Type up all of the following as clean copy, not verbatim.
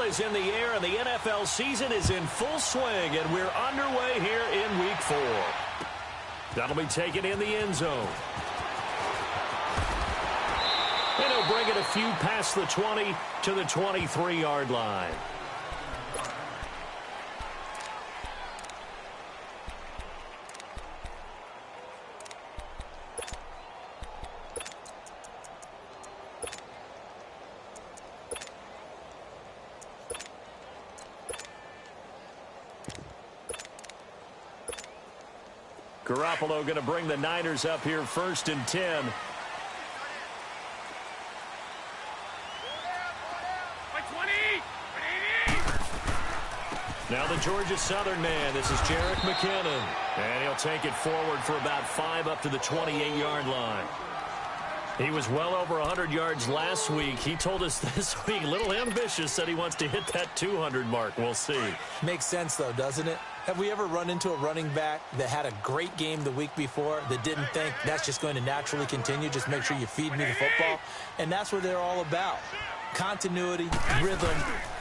is in the air, and the NFL season is in full swing, and we're underway here in Week 4. That'll be taken in the end zone. And he'll bring it a few past the 20 to the 23-yard line. Garoppolo going to bring the Niners up here 1st and 10. Now the Georgia Southern man. This is Jerick McKinnon. And he'll take it forward for about 5 up to the 28-yard line. He was well over 100 yards last week. He told us this week, a little ambitious, said he wants to hit that 200 mark. We'll see. Makes sense, though, doesn't it? Have we ever run into a running back that had a great game the week before that didn't think that's just going to naturally continue? Just make sure you feed me the football. And that's what they're all about. Continuity, rhythm,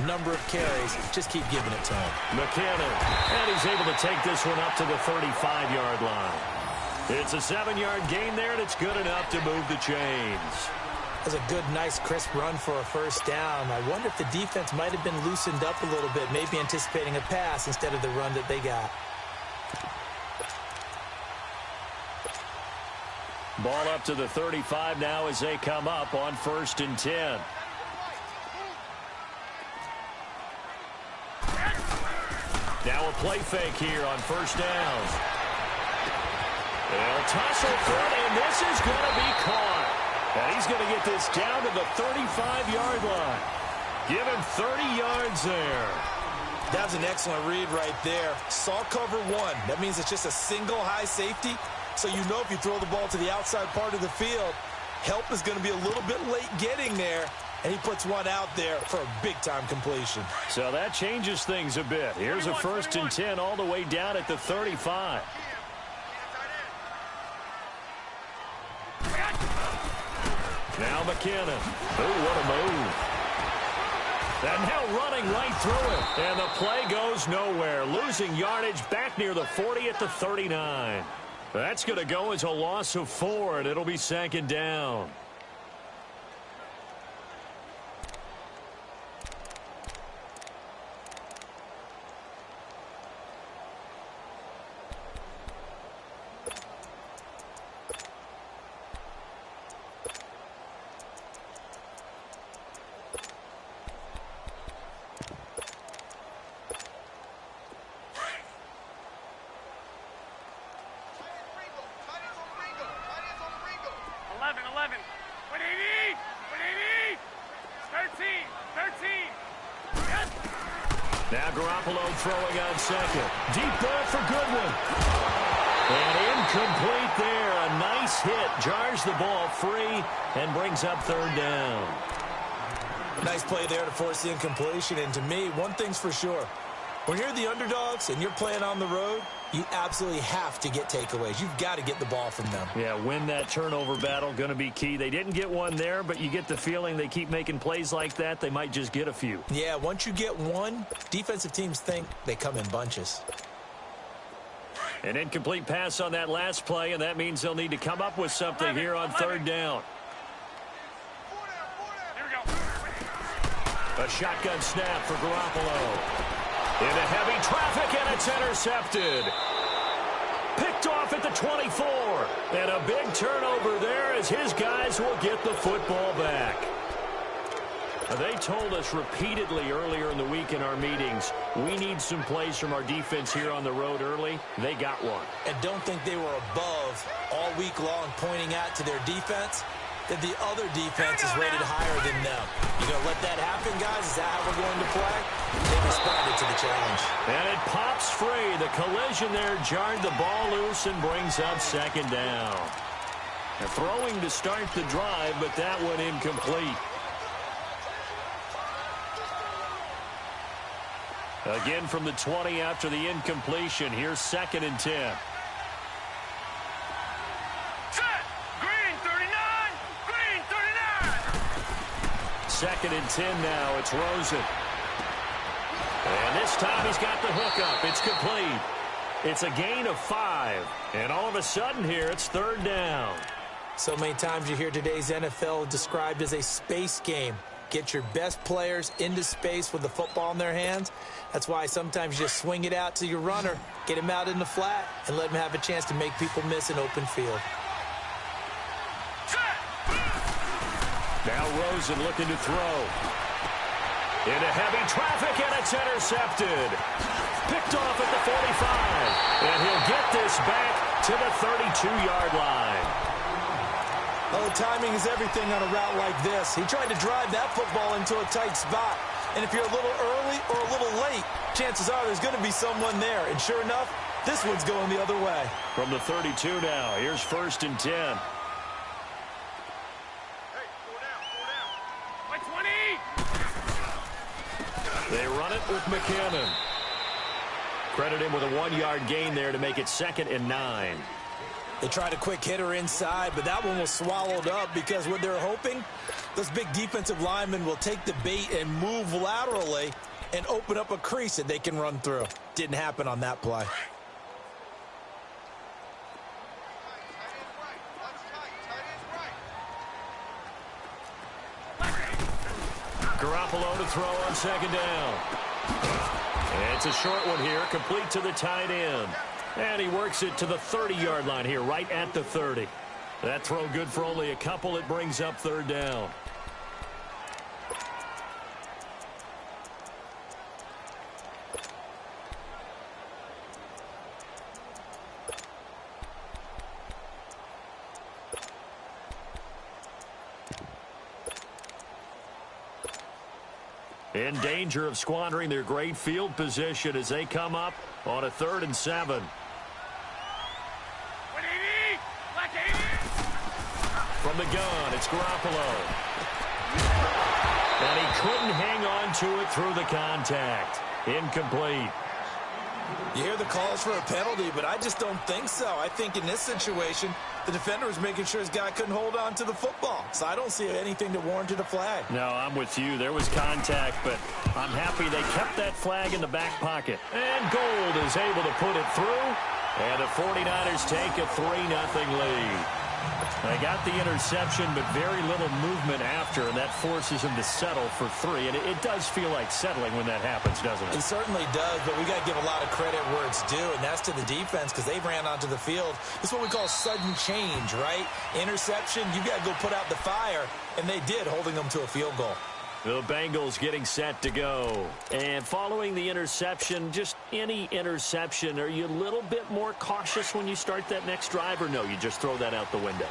number of carries. Just keep giving it to him. McKinnon. And he's able to take this one up to the 35-yard line. It's a 7-yard gain there, and it's good enough to move the chains. That's a good, nice, crisp run for a first down. I wonder if the defense might have been loosened up a little bit, maybe anticipating a pass instead of the run that they got. Ball up to the 35 now as they come up on 1st and 10. Now a play fake here on 1st down. They'll tussle front, and this is going to be caught. And he's going to get this down to the 35-yard line. Give him 30 yards there. That was an excellent read right there. Saw cover 1. That means it's just a single high safety. So you know if you throw the ball to the outside part of the field, help is going to be a little bit late getting there. And he puts one out there for a big-time completion. So that changes things a bit. Here's a 1st and 10 all the way down at the 35. Now McKinnon. Oh, what a move. And now running right through it. And the play goes nowhere. Losing yardage back near the 40 at the 39. That's going to go as a loss of 4, and it'll be 2nd down. Now Garoppolo throwing on 2nd. Deep ball for Goodwin. And incomplete there. A nice hit. Jars the ball free and brings up 3rd down. Nice play there to force the incompletion. And to me, one thing's for sure. When you're the underdogs and you're playing on the road, you absolutely have to get takeaways. You've got to get the ball from them. Yeah, win that turnover battle, going to be key. They didn't get one there, but you get the feeling they keep making plays like that, they might just get a few. Yeah, once you get one, defensive teams think they come in bunches. An incomplete pass on that last play, and that means they'll need to come up with something here on 3rd down. A shotgun snap for Garoppolo. Into heavy traffic, and it's intercepted. Picked off at the 24. And a big turnover there as his guys will get the football back. They told us repeatedly earlier in the week in our meetings, we need some plays from our defense here on the road early. They got one. And don't think they were above all week long pointing out to their defense that the other defense is rated higher than them. You going to let that happen, guys? Is that how we're going to play? They responded to the challenge. And it pops free. The collision there jarred the ball loose and brings up 2nd down. They're throwing to start the drive, but that one incomplete. Again from the 20 after the incompletion. Here's 2nd and 10. 2nd and 10 now. It's Rosen. this time he's got the hook up. It's complete. It's a gain of 5. And all of a sudden here, it's 3rd down. So many times you hear today's NFL described as a space game. Get your best players into space with the football in their hands. That's why sometimes you just swing it out to your runner, get him out in the flat, and let him have a chance to make people miss an open field. Now Rosen looking to throw. Into heavy traffic, and it's intercepted. Picked off at the 45. And he'll get this back to the 32-yard line. Oh, timing is everything on a route like this. He tried to drive that football into a tight spot. And if you're a little early or a little late, chances are there's going to be someone there. And sure enough, this one's going the other way. From the 32 now, here's 1st and 10. Hey, go down. By 20. They run it with McCammon. Credit him with a 1-yard gain there to make it 2nd and 9. They tried a quick hitter inside, but that one was swallowed up because what they're hoping, those big defensive linemen will take the bait and move laterally and open up a crease that they can run through. Didn't happen on that play. Garoppolo to throw on 2nd down. And it's a short one here, complete to the tight end. And he works it to the 30-yard line here, right at the 30. That throw good for only a couple. It brings up 3rd down. In danger of squandering their great field position as they come up on a 3rd and 7. From the gun, it's Garoppolo. And he couldn't hang on to it through the contact. Incomplete. You hear the calls for a penalty, but I just don't think so. I think in this situation, the defender was making sure his guy couldn't hold on to the football. So I don't see anything that warranted a flag. No, I'm with you. There was contact, but I'm happy they kept that flag in the back pocket. And Gold is able to put it through. And the 49ers take a 3-0 lead. They got the interception, but very little movement after, and that forces him to settle for 3. And it does feel like settling when that happens, doesn't it? It certainly does, but we got to give a lot of credit where it's due, and that's to the defense because they ran onto the field. This is what we call sudden change, right? Interception, you got to go put out the fire, and they did, holding them to a field goal. The Bengals getting set to go. And following the interception, just any interception, are you a little bit more cautious when you start that next drive, or no, you just throw that out the window?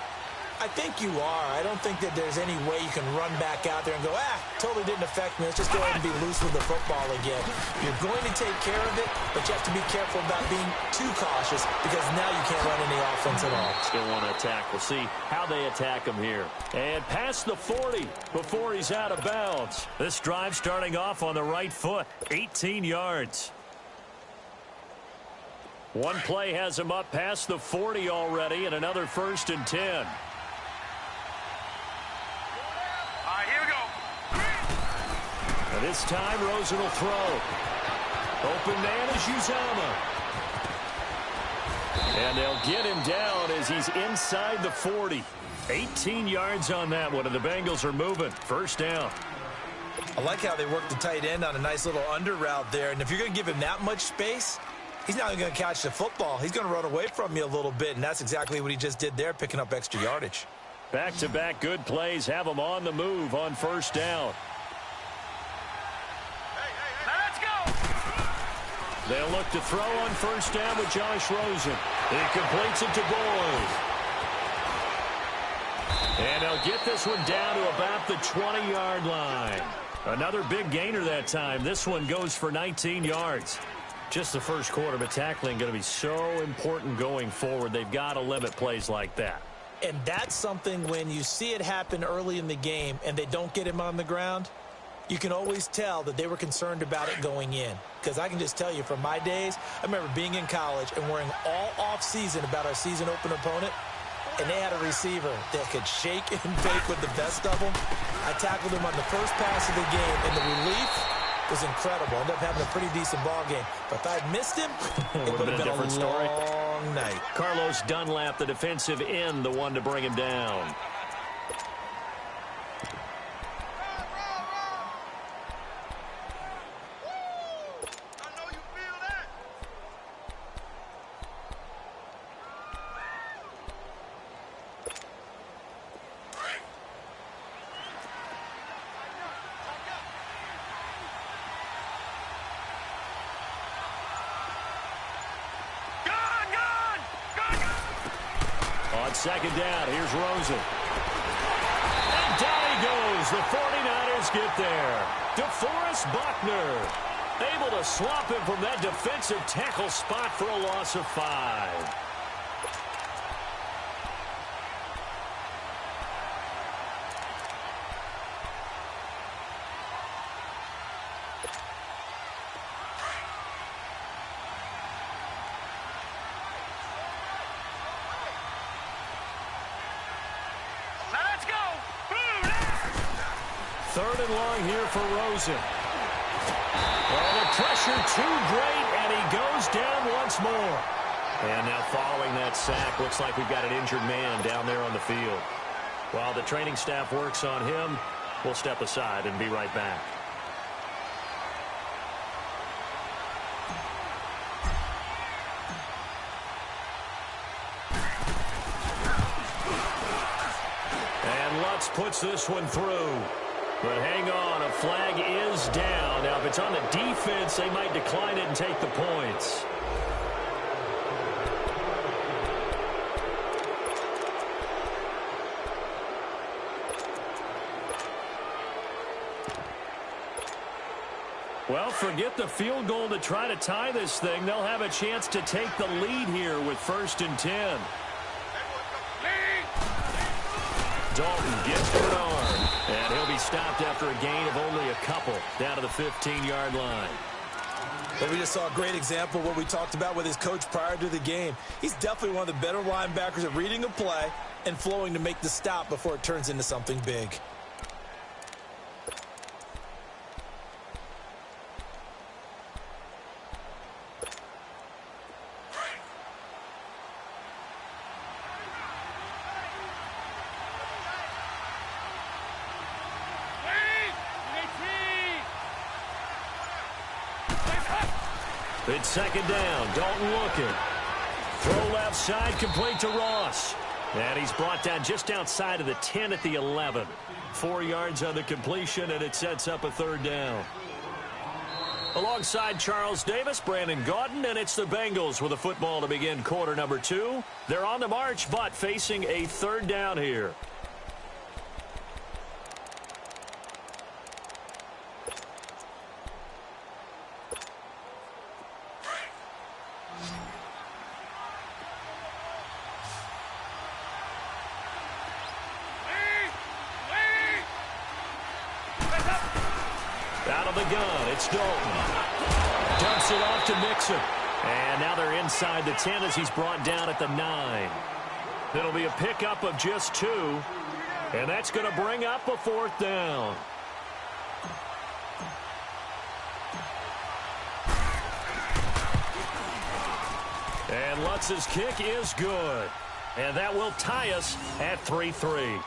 I think you are. I don't think that there's any way you can run back out there and go, totally didn't affect me. Let's just go ahead and be loose with the football again. You're going to take care of it, but you have to be careful about being too cautious because now you can't run any offense at all. Still want to attack. We'll see how they attack him here. And past the 40 before he's out of bounds. This drive starting off on the right foot, 18 yards. One play has him up past the 40 already, and another 1st and 10. And this time, Rosen will throw. Open man is Uzama. And they'll get him down as he's inside the 40. 18 yards on that one, and the Bengals are moving. 1st down. I like how they work the tight end on a nice little under route there. And if you're going to give him that much space, he's not going to catch the football. He's going to run away from you a little bit, and that's exactly what he just did there, picking up extra yardage. Back-to-back good plays have him on the move on 1st down. They'll look to throw on 1st down with Josh Rosen. He completes it to Boyd. And they'll get this one down to about the 20-yard line. Another big gainer that time. This one goes for 19 yards. Just the first quarter, but tackling going to be so important going forward. They've got to limit plays like that. And that's something when you see it happen early in the game and they don't get him on the ground, you can always tell that they were concerned about it going in. Because I can just tell you from my days, I remember being in college and worrying all off-season about our season open opponent, and they had a receiver that could shake and bake with the best of them. I tackled him on the first pass of the game, and the relief was incredible. Ended up having a pretty decent ball game. But if I'd missed him, it would have been a different story. long night. Carlos Dunlap, the defensive end, the one to bring him down. On second down, here's Rosen. And down he goes. The 49ers get there. DeForest Buckner able to swap him from that defensive tackle spot for a loss of 5. Third and long here for Rosen. Oh, the pressure too great, and he goes down once more. And now following that sack, looks like we've got an injured man down there on the field. While the training staff works on him, we'll step aside and be right back. And Lutz puts this one through. But hang on, a flag is down. Now, if it's on the defense, they might decline it and take the points. Well, forget the field goal to try to tie this thing. They'll have a chance to take the lead here with 1st and 10. Dalton gets to an arm, and he'll be stopped after a gain of only a couple down to the 15-yard line. But we just saw a great example of what we talked about with his coach prior to the game. He's definitely one of the better linebackers at reading a play and flowing to make the stop before it turns into something big. It's second down. Dalton looking. Throw left side, complete to Ross. And he's brought down just outside of the 10 at the 11. 4 yards on the completion, and it sets up a 3rd down. Alongside Charles Davis, Brandon Gaudin, and it's the Bengals with a football to begin quarter number 2. They're on the march, but facing a 3rd down here. Out of the gun, it's Dalton. Dumps it off to Mixon. And now they're inside the 10 as he's brought down at the 9. It'll be a pickup of just 2. And that's going to bring up a 4th down. And Lutz's kick is good. And that will tie us at 3-3.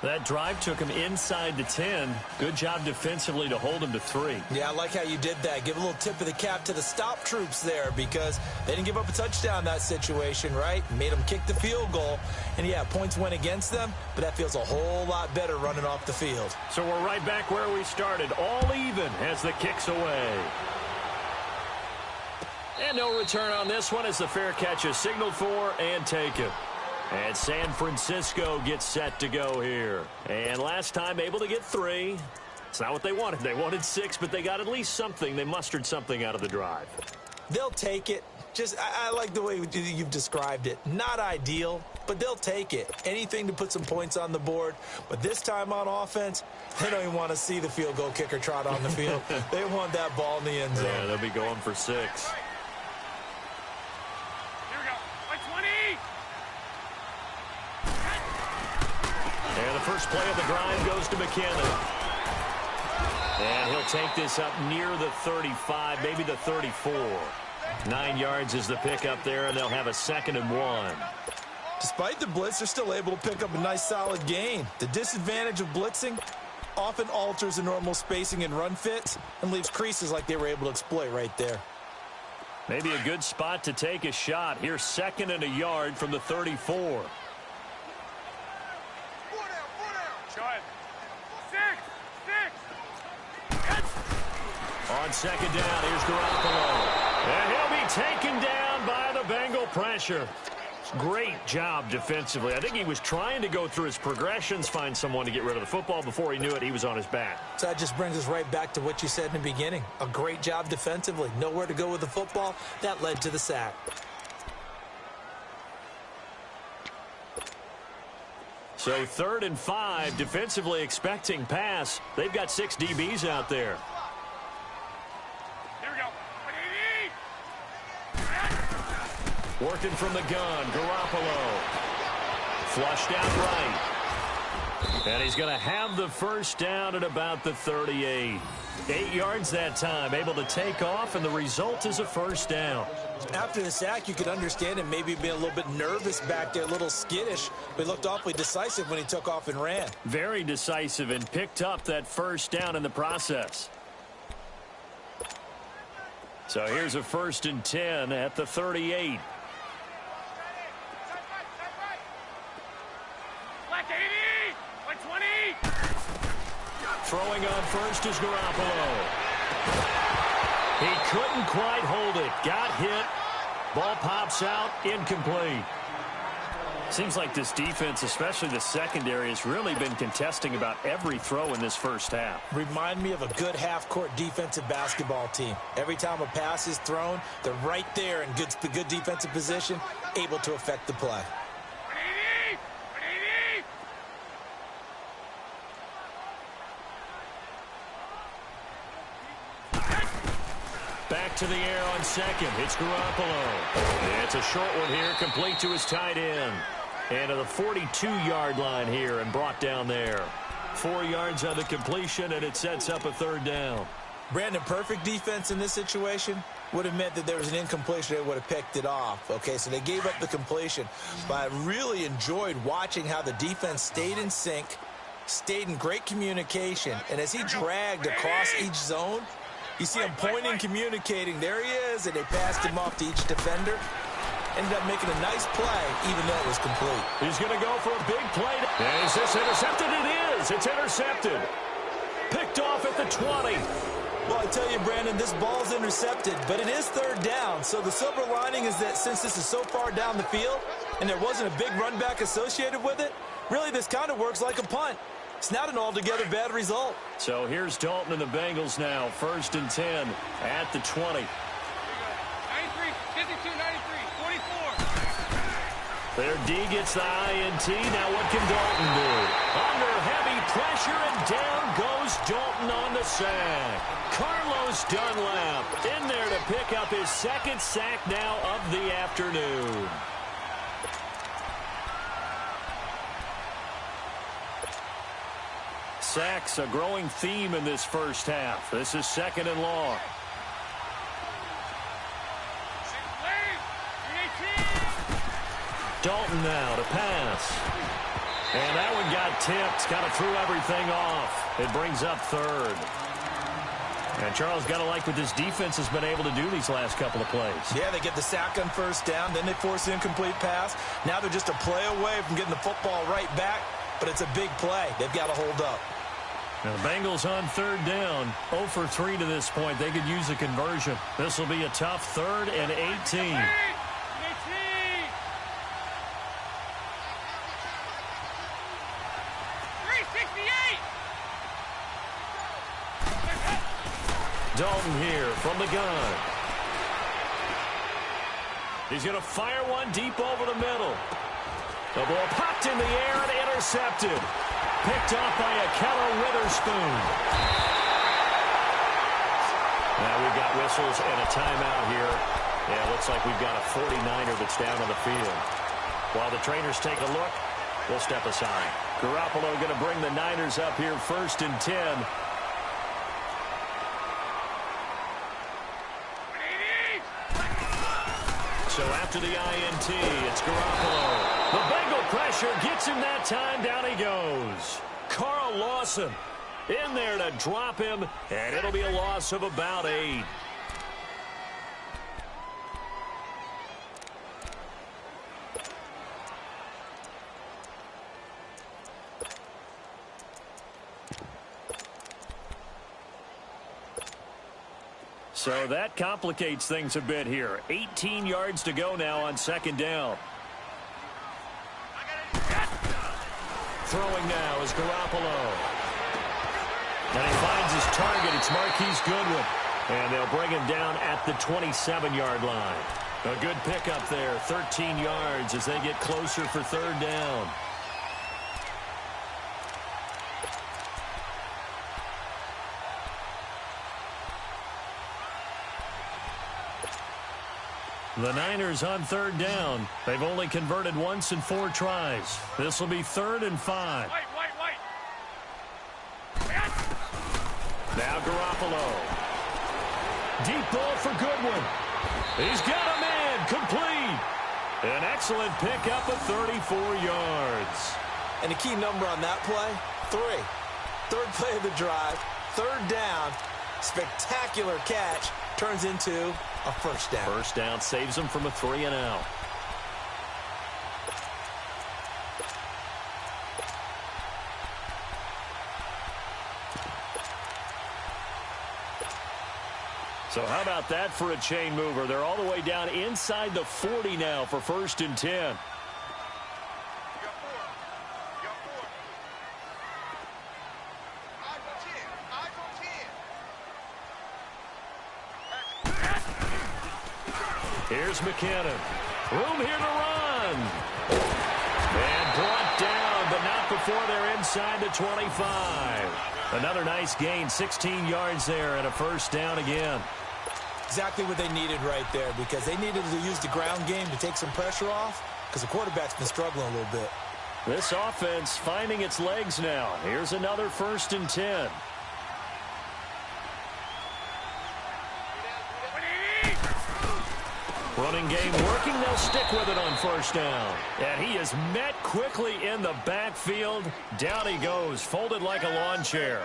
That drive took him inside the 10. Good job defensively to hold him to 3. Yeah, I like how you did that. Give a little tip of the cap to the stop troops there because they didn't give up a touchdown in that situation, right? Made them kick the field goal. And, yeah, points went against them, but that feels a whole lot better running off the field. So we're right back where we started, all even as the kick's away. And no return on this one as the fair catch is signaled for and taken. And San Francisco gets set to go here. And last time able to get 3. It's not what they wanted. They wanted 6, but they got at least something. They mustered something out of the drive. They'll take it. I like the way you've described it. Not ideal, but they'll take it. Anything to put some points on the board. But this time on offense, they don't even want to see the field goal kicker trot on the field. They want that ball in the end zone. Yeah, they'll be going for 6. And the first play of the drive goes to McKinnon. And he'll take this up near the 35, maybe the 34. 9 yards is the pickup there, and they'll have a 2nd and 1. Despite the blitz, they're still able to pick up a nice solid gain. The disadvantage of blitzing often alters the normal spacing and run fits and leaves creases like they were able to exploit right there. Maybe a good spot to take a shot. Here's 2nd and a yard from the 34. On 2nd down, here's Garoppolo. And he'll be taken down by the Bengal pressure. Great job defensively. I think he was trying to go through his progressions, find someone to get rid of the football. Before he knew it, he was on his back. So that just brings us right back to what you said in the beginning. A great job defensively. Nowhere to go with the football. That led to the sack. So 3rd and 5, defensively expecting pass. They've got 6 DBs out there. Working from the gun, Garoppolo. Flushed out right. And he's going to have the first down at about the 38. 8 yards that time, able to take off, and the result is a first down. After the sack, you could understand him maybe being a little bit nervous back there, a little skittish, but he looked awfully decisive when he took off and ran. Very decisive and picked up that first down in the process. So here's a 1st and 10 at the 38. Throwing on first is Garoppolo. He couldn't quite hold it. Got hit. Ball pops out. Incomplete. Seems like this defense, especially the secondary, has really been contesting about every throw in this first half. Remind me of a good half-court defensive basketball team. Every time a pass is thrown, they're right there in good defensive position, able to affect the play. Back to the air on 2nd. It's Garoppolo. It's a short one here, complete to his tight end. And to the 42-yard line here and brought down there. 4 yards on the completion, and it sets up a 3rd down. Brandon, perfect defense in this situation would have meant that there was an incompletion. They would have picked it off. Okay, so they gave up the completion. But I really enjoyed watching how the defense stayed in sync, stayed in great communication. And as he dragged across each zone, you see him pointing, communicating. There he is, and they passed him off to each defender. Ended up making a nice play, even though it was complete. He's going to go for a big play. And is this intercepted? It is. It's intercepted. Picked off at the 20. Well, I tell you, Brandon, this ball's intercepted, but it is 3rd down. So the silver lining is that since this is so far down the field and there wasn't a big run back associated with it, really this kind of works like a punt. It's not an altogether bad result. So here's Dalton and the Bengals now. 1st and 10 at the 20. 93, 52, 93, 44. Their D gets the INT. Now what can Dalton do? Under heavy pressure, and down goes Dalton on the sack. Carlos Dunlap in there to pick up his 2nd sack now of the afternoon. Sacks, a growing theme in this first half. This is 2nd and long. Dalton now to pass. And that one got tipped. Kind of threw everything off. It brings up 3rd. And Charles, got to like what this defense has been able to do these last couple of plays. Yeah, they get the sack on 1st down. Then they force an incomplete pass. Now they're just a play away from getting the football right back. But it's a big play. They've got to hold up. Now the Bengals on 3rd down. 0 for 3 to this point. They could use a conversion. This will be a tough 3rd and 18. Dalton here from the gun. He's going to fire one deep over the middle. The ball popped in the air and intercepted. Picked off by Akello Witherspoon. Now we've got whistles and a timeout here. Yeah, looks like we've got a 49er that's down on the field. While the trainers take a look, we'll step aside. Garoppolo going to bring the Niners up here 1st and 10 So after the INT, it's Garoppolo. The Bengal pressure gets him that time. Down he goes. Carl Lawson in there to drop him, and it'll be a loss of about 8. So that complicates things a bit here. 18 yards to go now on second down. Throwing now is Garoppolo. And he finds his target. It's Marquise Goodwin. And they'll bring him down at the 27-yard line. A good pickup there, 13 yards as they get closer for third down. The Niners on third down. They've only converted once in 4 tries. This will be 3rd and 5. White. Now Garoppolo. Deep ball for Goodwin. He's got a man complete. An excellent pickup of 34 yards. And the key number on that play, 3. Third play of the drive, third down, spectacular catch, turns into a first down. First down saves him from a 3-and-out. So how about that for a chain mover? They're all the way down inside the 40 now for 1st and 10. Here's McKinnon. Room here to run. And brought down, but not before they're inside the 25. Another nice gain, 16 yards there and a first down again. Exactly what they needed right there, because they needed to use the ground game to take some pressure off, because the quarterback's been struggling a little bit. This offense finding its legs now. Here's another 1st and 10. Running game working. They'll stick with it on 1st down. And he is met quickly in the backfield. Down he goes, folded like a lawn chair.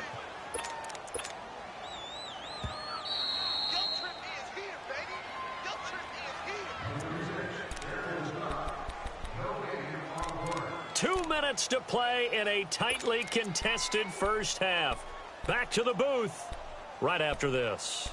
Guilt trip is here, baby. Guilt trip is here. 2 minutes to play in a tightly contested first half. Back to the booth right after this.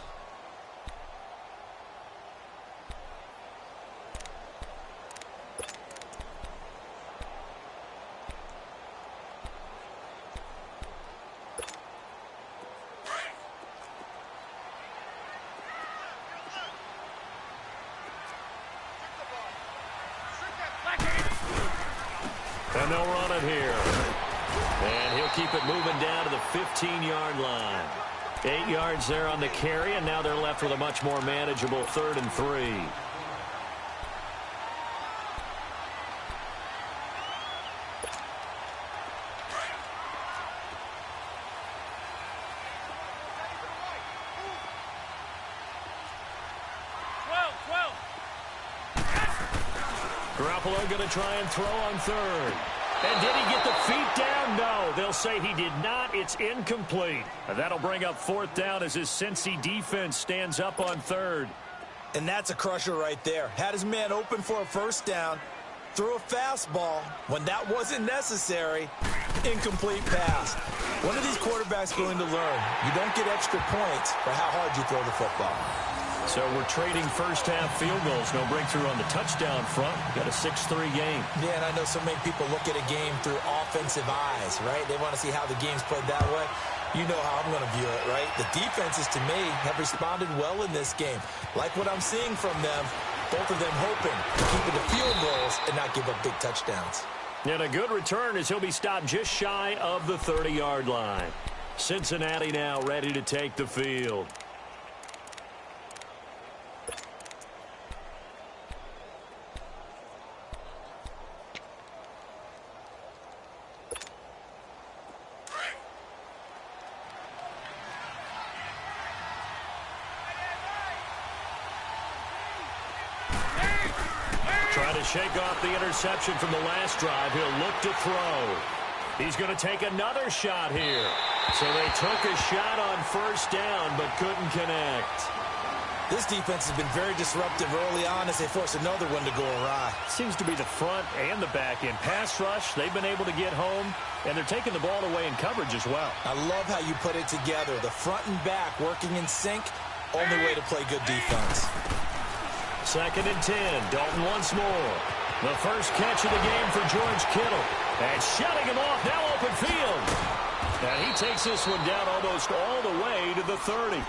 And they'll run it here. And he'll keep it moving down to the 15-yard line. 8 yards there on the carry, and now they're left with a much more manageable 3rd and 3. Garoppolo going to try and throw on 3rd. And did he get the feet down? No, they'll say he did not. It's incomplete. And that'll bring up 4th down as his Cincy defense stands up on 3rd. And that's a crusher right there. Had his man open for a first down, threw a fastball when that wasn't necessary. Incomplete pass. When are these quarterbacks going to learn? You don't get extra points for how hard you throw the football. So we're trading first half field goals. No breakthrough on the touchdown front. Got a 6-3 game. Yeah, and I know so many people look at a game through offensive eyes, right? They want to see how the game's played that way. You know how I'm going to view it, right? The defenses, to me, have responded well in this game. Like what I'm seeing from them, both of them hoping to keep it to field goals and not give up big touchdowns. And a good return as he'll be stopped just shy of the 30-yard line. Cincinnati now ready to take the field. to shake off the interception from the last drive, he'll look to throw. He's going to take another shot here. So they took a shot on first down, but couldn't connect. This defense has been very disruptive early on as they force another one to go awry. Seems to be the front and the back end. Pass rush, they've been able to get home, and they're taking the ball away in coverage as well. I love how you put it together. The front and back working in sync, only way to play good defense. 2nd and 10, Dalton once more. The first catch of the game for George Kittle. And shutting him off, now open field. And he takes this one down almost all the way to the 30.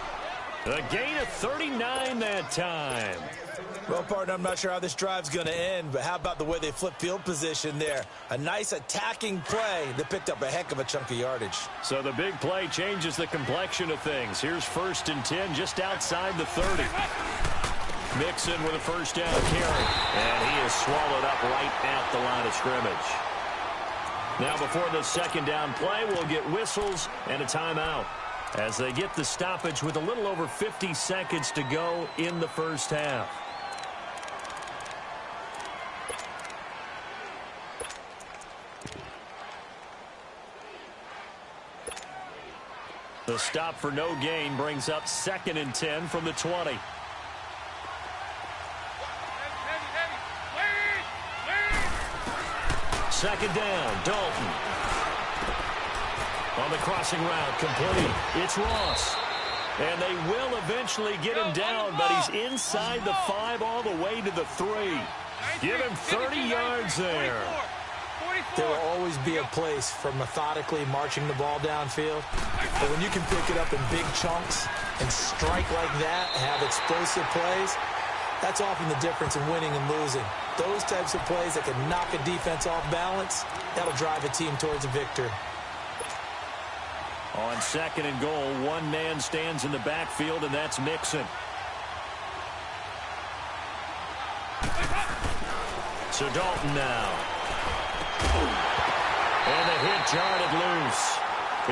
A gain of 39 that time. Well, partner, I'm not sure how this drive's going to end, but how about the way they flip field position there? A nice attacking play that picked up a heck of a chunk of yardage. So the big play changes the complexion of things. Here's 1st and 10 just outside the 30. Mixon with a first down carry. And he is swallowed up right at the line of scrimmage. Now before the 2nd down play, we'll get whistles and a timeout as they get the stoppage with a little over 50 seconds to go in the first half. The stop for no gain brings up 2nd and 10 from the 20. Second down, Dalton. On the crossing route, complete. It's Ross. And they will eventually get him down, but he's inside the 5 all the way to the 3. Give him 30 yards there. There will always be a place for methodically marching the ball downfield. But when you can pick it up in big chunks and strike like that, have explosive plays, that's often the difference in winning and losing. Those types of plays that can knock a defense off balance, that'll drive a team towards a victory. On 2nd and goal, one man stands in the backfield, and that's Mixon. So Dalton now. And the hit jarred it loose.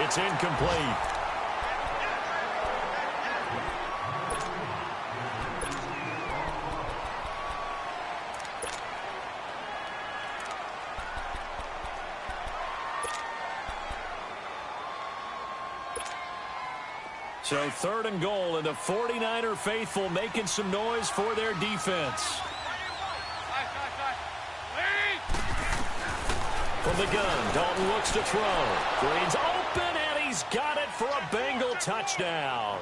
It's incomplete. So 3rd and goal, and the 49er faithful making some noise for their defense. From the gun, Dalton looks to throw. Green's open, and he's got it for a Bengal touchdown.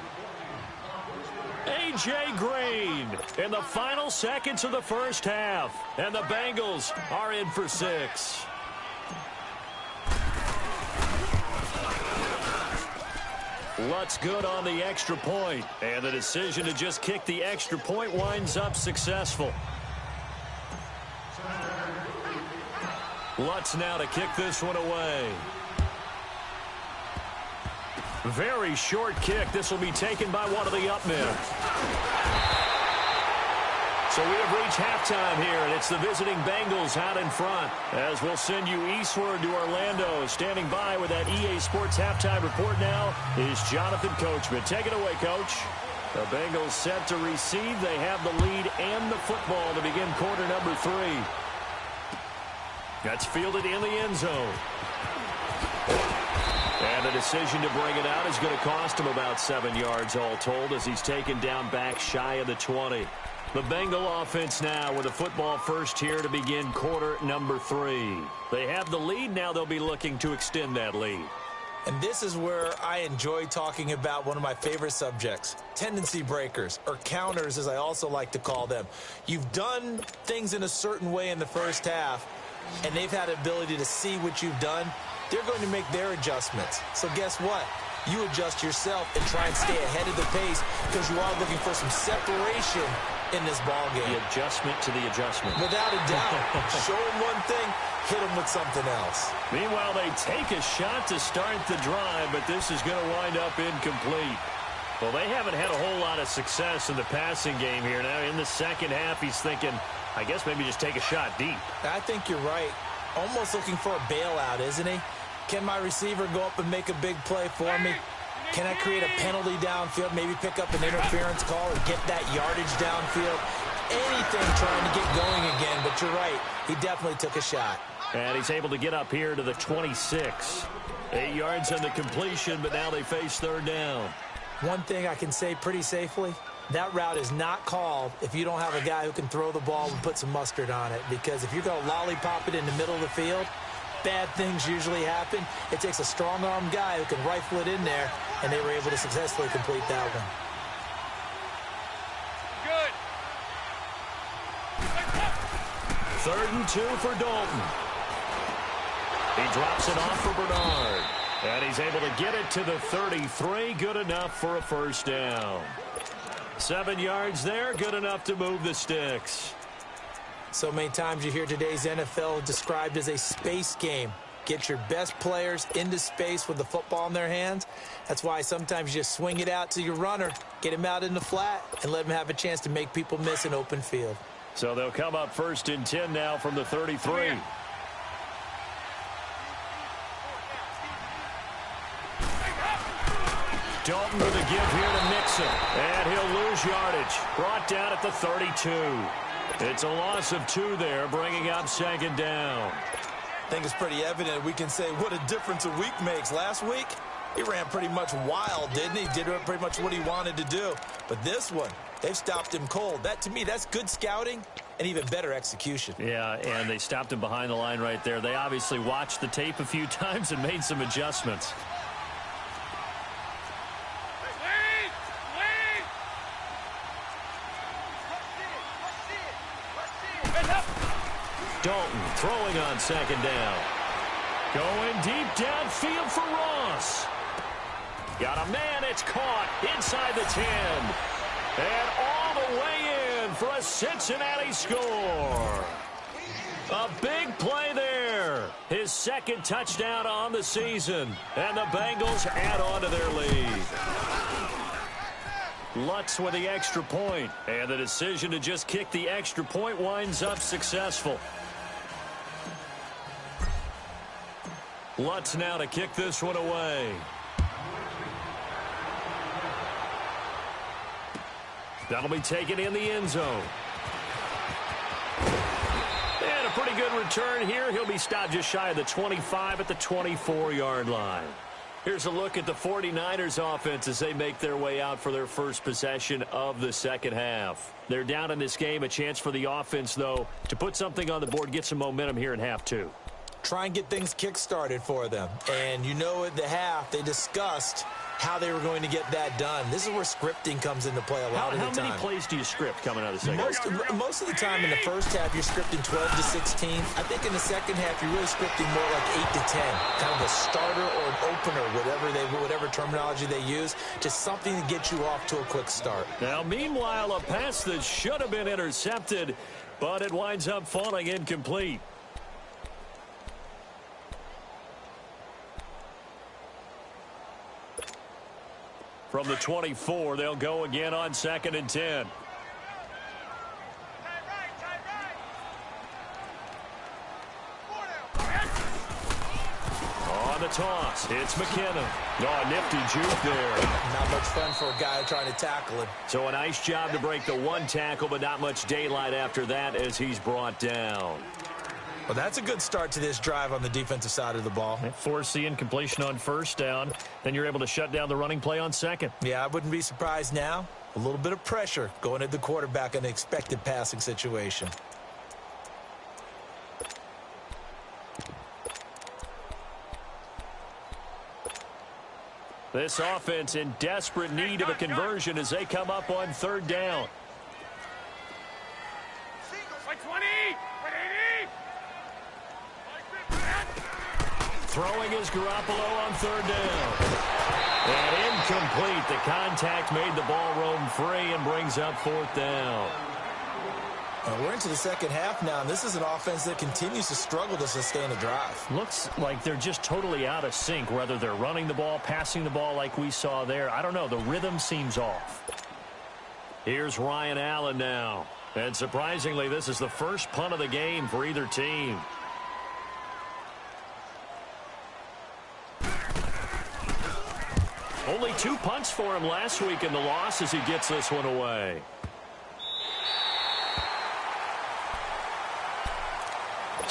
A.J. Green in the final seconds of the first half, and the Bengals are in for 6. Lutz good on the extra point, and the decision to just kick the extra point winds up successful. Lutz now to kick this one away. Very short kick. This will be taken by one of the up men. So we have reached halftime here, and it's the visiting Bengals out in front. As we'll send you eastward to Orlando. Standing by with that EA Sports halftime report now is Jonathan Coachman. Take it away, Coach. The Bengals set to receive. They have the lead and the football to begin quarter number 3. That's fielded in the end zone. And the decision to bring it out is going to cost him about 7 yards all told as he's taken down back shy of the 20. The Bengal offense now with a football first here to begin quarter number 3. They have the lead. Now they'll be looking to extend that lead. And this is where I enjoy talking about one of my favorite subjects, tendency breakers, or counters as I also like to call them. You've done things in a certain way in the first half, and they've had the ability to see what you've done. They're going to make their adjustments. So guess what? You adjust yourself and try and stay ahead of the pace because you are looking for some separation in this ball game. The adjustment to the adjustment. Without a doubt. Show them one thing, hit them with something else. Meanwhile, they take a shot to start the drive, but this is going to wind up incomplete. Well, they haven't had a whole lot of success in the passing game here. Now, in the second half, he's thinking, I guess maybe just take a shot deep. I think you're right. Almost looking for a bailout, isn't he? Can my receiver go up and make a big play for me? Can I create a penalty downfield, maybe pick up an interference call or get that yardage downfield? anything trying to get going again, but you're right. He definitely took a shot. And he's able to get up here to the 26. 8 yards on the completion, but now they face third down. One thing I can say pretty safely, that route is not called if you don't have a guy who can throw the ball and put some mustard on it. Because if you're going to lollipop it in the middle of the field, bad things usually happen. It takes a strong-arm guy who can rifle it in there, and they were able to successfully complete that one. Good. 3rd and 2 for Dalton. He drops it off for Bernard. And he's able to get it to the 33. Good enough for a first down. 7 yards there. Good enough to move the sticks. So many times you hear today's NFL described as a space game. Get your best players into space with the football in their hands. That's why sometimes you just swing it out to your runner, get him out in the flat, and let him have a chance to make people miss an open field. So they'll come up 1st and 10 now from the 33. Dalton with a give here to Mixon. And he'll lose yardage. Brought down at the 32. It's a loss of 2 there, bringing up 2nd down. I think it's pretty evident we can say what a difference a week makes. Last week, he ran pretty much wild, didn't he? Did pretty much what he wanted to do. But this one, they've stopped him cold. That, to me, that's good scouting and even better execution. Yeah, and they stopped him behind the line right there. They obviously watched the tape a few times and made some adjustments. Dalton throwing on 2nd down. Going deep downfield for Ross. Got a man, it's caught inside the 10. And all the way in for a Cincinnati score. A big play there. His 2nd touchdown on the season. And the Bengals add on to their lead. Lutz with the extra point. And the decision to just kick the extra point winds up successful. Lutz now to kick this one away. That'll be taken in the end zone. And a pretty good return here. He'll be stopped just shy of the 25 at the 24-yard line. Here's a look at the 49ers offense as they make their way out for their first possession of the second half. They're down in this game. A chance for the offense, though, to put something on the board, get some momentum here in half 2. Try and get things kick-started for them. And you know at the half, they discussed how they were going to get that done. This is where scripting comes into play a lot of the time. How many plays do you script coming out of the second? Most of the time in the first half, you're scripting 12 to 16. I think in the second half, you're really scripting more like 8 to 10. Kind of a starter or an opener, whatever terminology they use. Just something to get you off to a quick start. Now, meanwhile, a pass that should have been intercepted, but it winds up falling incomplete. From the 24, they'll go again on 2nd and 10. On the toss, it's McKinnon. Oh, nifty juke there. Not much fun for a guy trying to tackle him. So a nice job to break the 1 tackle, but not much daylight after that as he's brought down. Well, that's a good start to this drive on the defensive side of the ball. Force the incompletion on 1st down. Then you're able to shut down the running play on 2nd. Yeah, I wouldn't be surprised now. A little bit of pressure going at the quarterback in an expected passing situation. This offense in desperate need of a conversion as they come up on 3rd down. Throwing is Garoppolo on 3rd down. And incomplete. The contact made the ball roam free and brings up 4th down. We're into the second half now, and this is an offense that continues to struggle to sustain a drive. Looks like they're just totally out of sync, whether they're running the ball, passing the ball like we saw there. I don't know. The rhythm seems off. Here's Ryan Allen now. And surprisingly, this is the first punt of the game for either team. Only 2 punts for him last week in the loss as he gets this one away.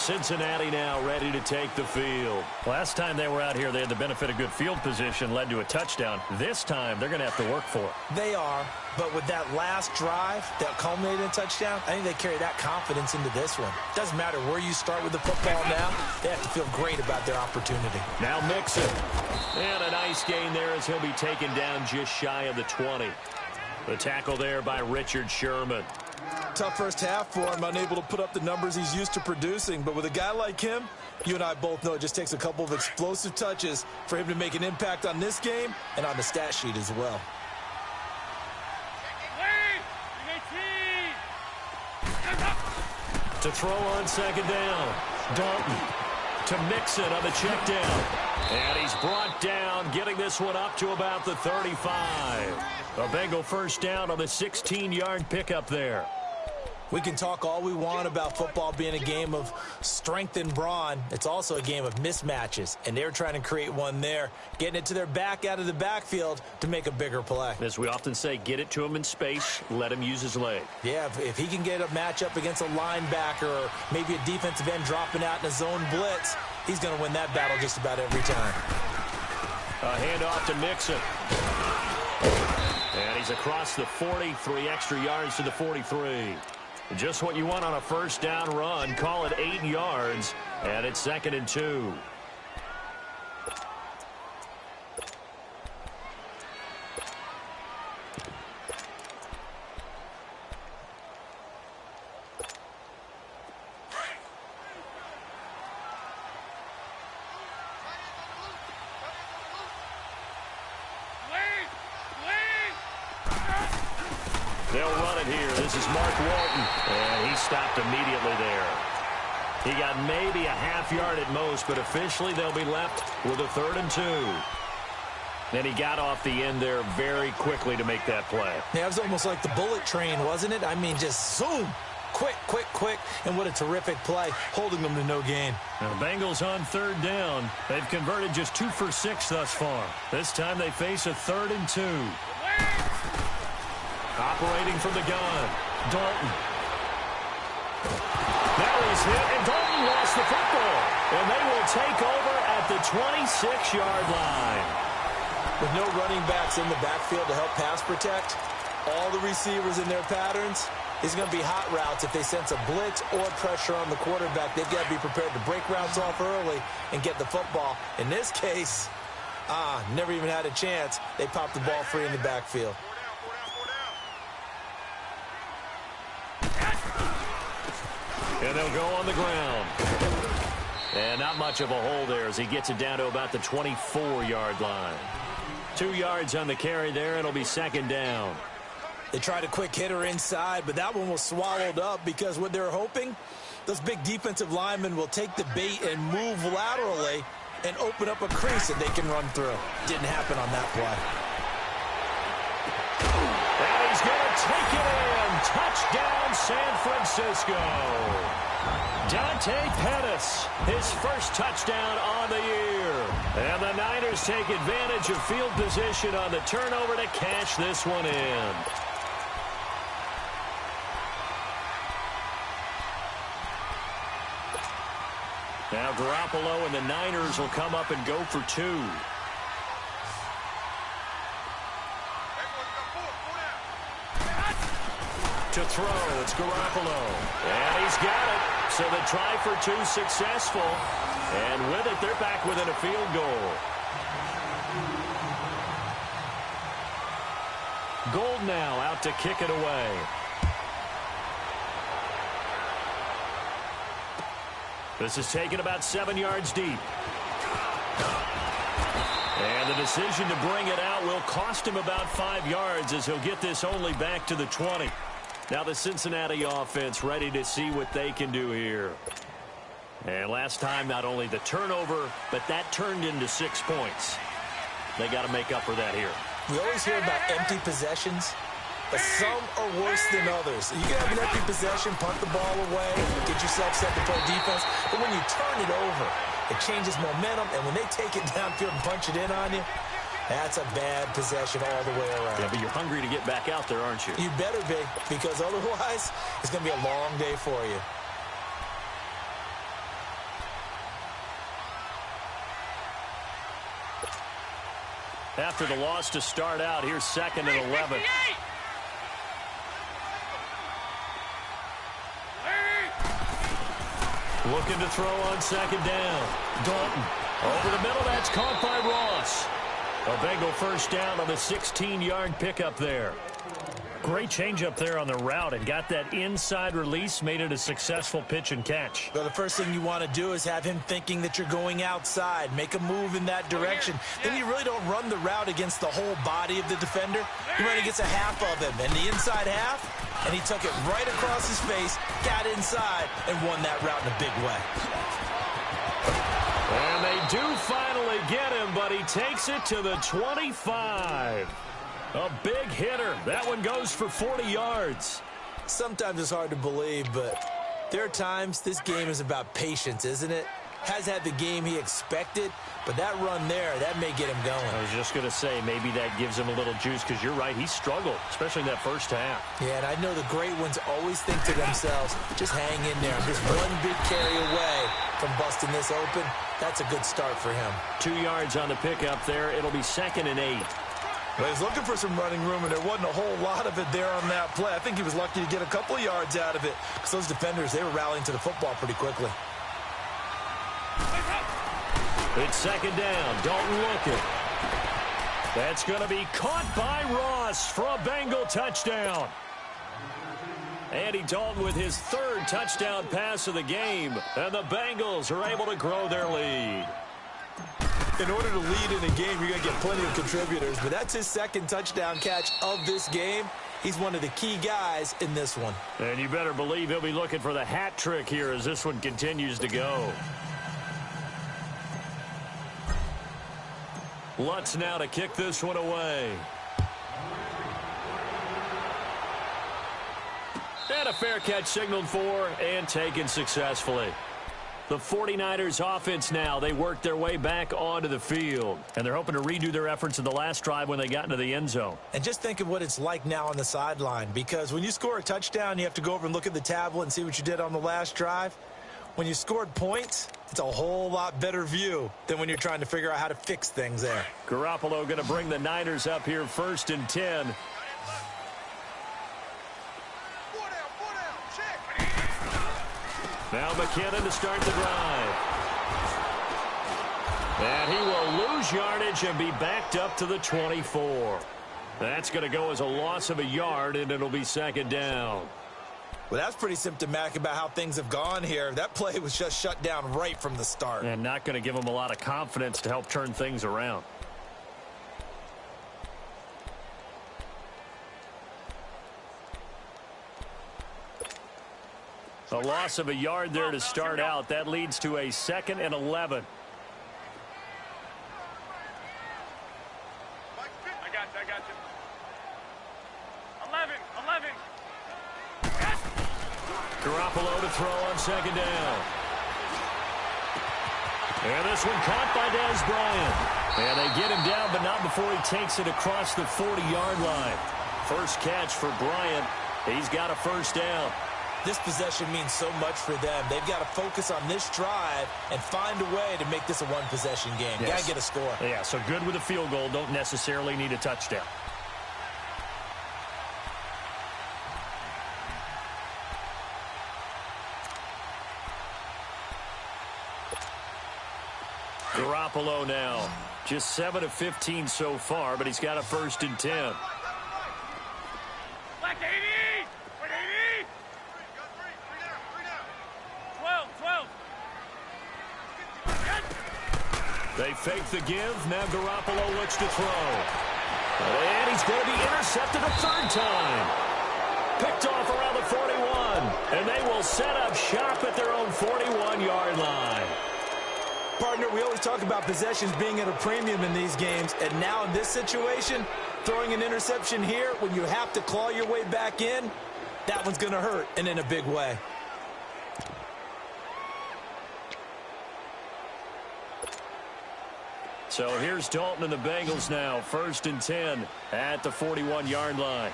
Cincinnati now ready to take the field. Last time they were out here, they had the benefit of good field position, led to a touchdown. This time, they're going to have to work for it. They are, but with that last drive that culminated in a touchdown, I think they carry that confidence into this one. Doesn't matter where you start with the football now, they have to feel great about their opportunity. Now Mixon. And a nice gain there as he'll be taken down just shy of the 20. The tackle there by Richard Sherman. Tough first half for him, unable to put up the numbers he's used to producing. But with a guy like him, you and I both know it just takes a couple of explosive touches for him to make an impact on this game and on the stat sheet as well. To throw on second down. Dalton to Mixon on the check down. And he's brought down, getting this one up to about the 35. A Bengal first down on the 16-yard pickup there. We can talk all we want about football being a game of strength and brawn. It's also a game of mismatches, and they're trying to create one there, getting it to their back out of the backfield to make a bigger play. As we often say, get it to him in space, let him use his leg. Yeah, if he can get a matchup against a linebacker or maybe a defensive end dropping out in a zone blitz, he's going to win that battle just about every time. A handoff to Mixon. And he's across the 40, 3 extra yards to the 43. Just what you want on a first down run. Call it 8 yards, and it's 2nd and 2. They'll run it here. This is Mark Walton. And he stopped immediately there. He got maybe a half yard at most, but officially they'll be left with a 3rd and 2. And he got off the end there very quickly to make that play. Yeah, it was almost like the bullet train, wasn't it? I mean, just zoom. Quick, quick, quick. And what a terrific play, holding them to no gain. Now, the Bengals on 3rd down. They've converted just 2 for 6 thus far. This time they face a 3rd and 2. Operating from the gun, Dalton. Now he's hit, and Dalton lost the football. And they will take over at the 26-yard line. With no running backs in the backfield to help pass protect, all the receivers in their patterns, it's going to be hot routes. If they sense a blitz or pressure on the quarterback, they've got to be prepared to break routes off early and get the football. In this case, never even had a chance. They popped the ball free in the backfield. And they'll go on the ground. And not much of a hole there as he gets it down to about the 24-yard line. 2 yards on the carry there. It'll be 2nd down. They tried a quick hitter inside, but that one was swallowed up because what they're hoping, those big defensive linemen will take the bait and move laterally and open up a crease that they can run through. Didn't happen on that play. And he's going to take it in. Touchdown, San Francisco. Dante Pettis, his first touchdown on the year. And the Niners take advantage of field position on the turnover to cash this one in. Now Garoppolo and the Niners will come up and go for 2. To throw, it's Garoppolo. And he's got it. So the try for 2 successful. And with it, they're back within a field goal. Gold now out to kick it away. This is taken about 7 yards deep. And the decision to bring it out will cost him about 5 yards as he'll get this only back to the 20. Now the Cincinnati offense ready to see what they can do here. And last time, not only the turnover, but that turned into 6 points. They got to make up for that here. We always hear about empty possessions, but some are worse than others. You can have an empty possession, punt the ball away, get yourself set to play defense, but when you turn it over, it changes momentum, and when they take it downfield and punch it in on you, that's a bad possession all the way around. Yeah, but you're hungry to get back out there, aren't you? You better be, because otherwise it's going to be a long day for you. after the loss to start out. Here's 2nd and 11. Looking to throw on 2nd down. Dalton over the middle. That's caught by Ross. A Bengal first down on the 16-yard pickup there. Great change up there on the route and got that inside release, made it a successful pitch and catch. Well, the first thing you want to do is have him thinking that you're going outside, make a move in that direction. Then you really don't run the route against the whole body of the defender. You run against a half of him, and the inside half, and he took it right across his face, got inside, and won that route in a big way. And they do finally get him, but he takes it to the 25. A big hitter. That one goes for 40 yards. Sometimes it's hard to believe, but there are times this game is about patience, isn't it? Has had the game he expected, but that run there, that may get him going. I was just going to say, maybe that gives him a little juice, because you're right, he struggled, especially in that first half. Yeah, and I know the great ones always think to themselves, just hang in there. Just one big carry away from busting this open. That's a good start for him. 2 yards on the pickup there. It'll be 2nd and 8. Well, he's looking for some running room, and there wasn't a whole lot of it there on that play. I think he was lucky to get a couple of yards out of it, because those defenders, they were rallying to the football pretty quickly. It's 2nd down. Dalton looking. That's going to be caught by Ross for a Bengal touchdown. Andy Dalton with his 3rd touchdown pass of the game, and the Bengals are able to grow their lead. In order to lead in a game, you're going to get plenty of contributors, but that's his 2nd touchdown catch of this game. He's one of the key guys in this one. And you better believe he'll be looking for the hat trick here as this one continues to go. Lutz now to kick this one away. And a fair catch signaled for and taken successfully. The 49ers offense now, they work their way back onto the field. And they're hoping to redo their efforts in the last drive when they got into the end zone. And just think of what it's like now on the sideline, because when you score a touchdown, you have to go over and look at the tablet and see what you did on the last drive. When you scored points, it's a whole lot better view than when you're trying to figure out how to fix things there. Garoppolo going to bring the Niners up here 1st and 10. Now McKinnon to start the drive. And he will lose yardage and be backed up to the 24. That's going to go as a loss of a yard, and it'll be 2nd down. Well, that's pretty symptomatic about how things have gone here. That play was just shut down right from the start. And not going to give him a lot of confidence to help turn things around. A loss of a yard there to start out. That leads to a 2nd and 11. I got you. 11. Garoppolo to throw on 2nd down. And this one caught by Dez Bryant. And they get him down, but not before he takes it across the 40-yard line. First catch for Bryant. He's got a first down. This possession means so much for them. They've got to focus on this drive and find a way to make this a one-possession game. Yes. Got to get a score. Yeah, so good with a field goal. Don't necessarily need a touchdown. Garoppolo now. Just 7 of 15 so far, but he's got a 1st and 10. Black 80! 80! 12. They fake the give. Now Garoppolo looks to throw. And he's going to be intercepted a 3rd time. Picked off around the 41. And they will set up shop at their own 41-yard line. Partner, we always talk about possessions being at a premium in these games, and now in this situation, throwing an interception here when you have to claw your way back in, that one's going to hurt, and in a big way. So here's Dalton and the Bengals now, 1st and 10 at the 41-yard line.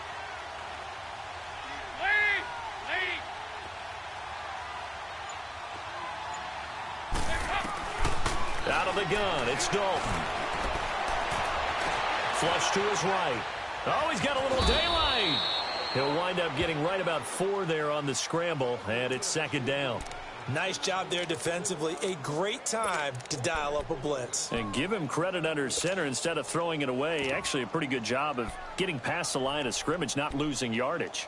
Out of the gun, it's Dalton. Flush to his right. Oh, he's got a little daylight. He'll wind up getting right about 4 there on the scramble, and it's second down. Nice job there defensively. A great time to dial up a blitz. And give him credit under center instead of throwing it away. Actually, a pretty good job of getting past the line of scrimmage, not losing yardage.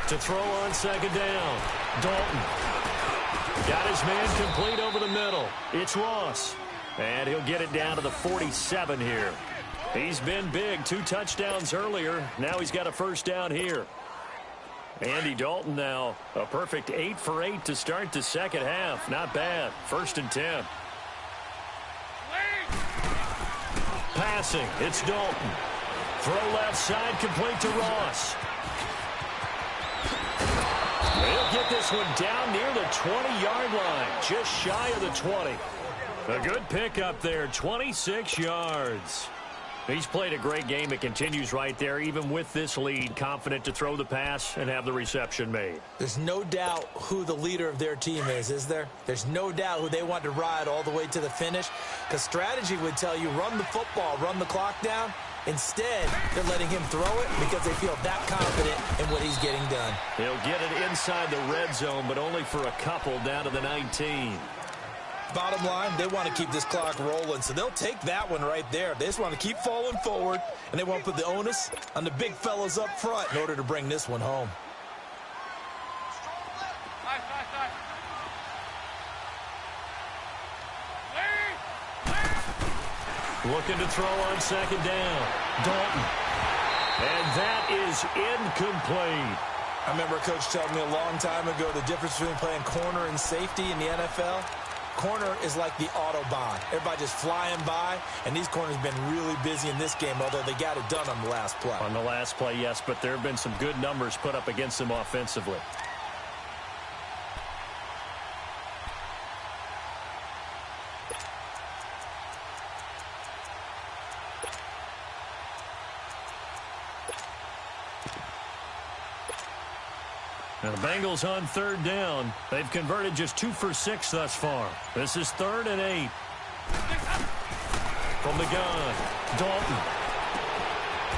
To throw on second down. Dalton. Got his man complete over the middle. It's Ross. And he'll get it down to the 47 here. He's been big. 2 touchdowns earlier. Now he's got a first down here. Andy Dalton now a perfect 8 for 8 to start the second half. Not bad. 1st and 10. Passing. It's Dalton. Throw left side complete to Ross. He'll get this one down near the 20-yard line, just shy of the 20. A good pickup there, 26 yards. He's played a great game. It continues right there, even with this lead, confident to throw the pass and have the reception made. There's no doubt who the leader of their team is there? There's no doubt who they want to ride all the way to the finish, because strategy would tell you run the football, run the clock down. Instead, they're letting him throw it because they feel that confident in what he's getting done. He'll get it inside the red zone, but only for a couple down to the 19. Bottom line, they want to keep this clock rolling, so they'll take that one right there. They just want to keep falling forward, and they want to put the onus on the big fellas up front in order to bring this one home. Looking to throw on second down. Dalton. And that is incomplete. I remember a coach telling me a long time ago the difference between playing corner and safety in the NFL. Corner is like the Autobahn. Everybody just flying by, and these corners have been really busy in this game, although they got it done on the last play. On the last play, yes, but there have been some good numbers put up against them offensively. And the Bengals on third down. They've converted just 2 for 6 thus far. This is 3rd and 8. From the gun, Dalton.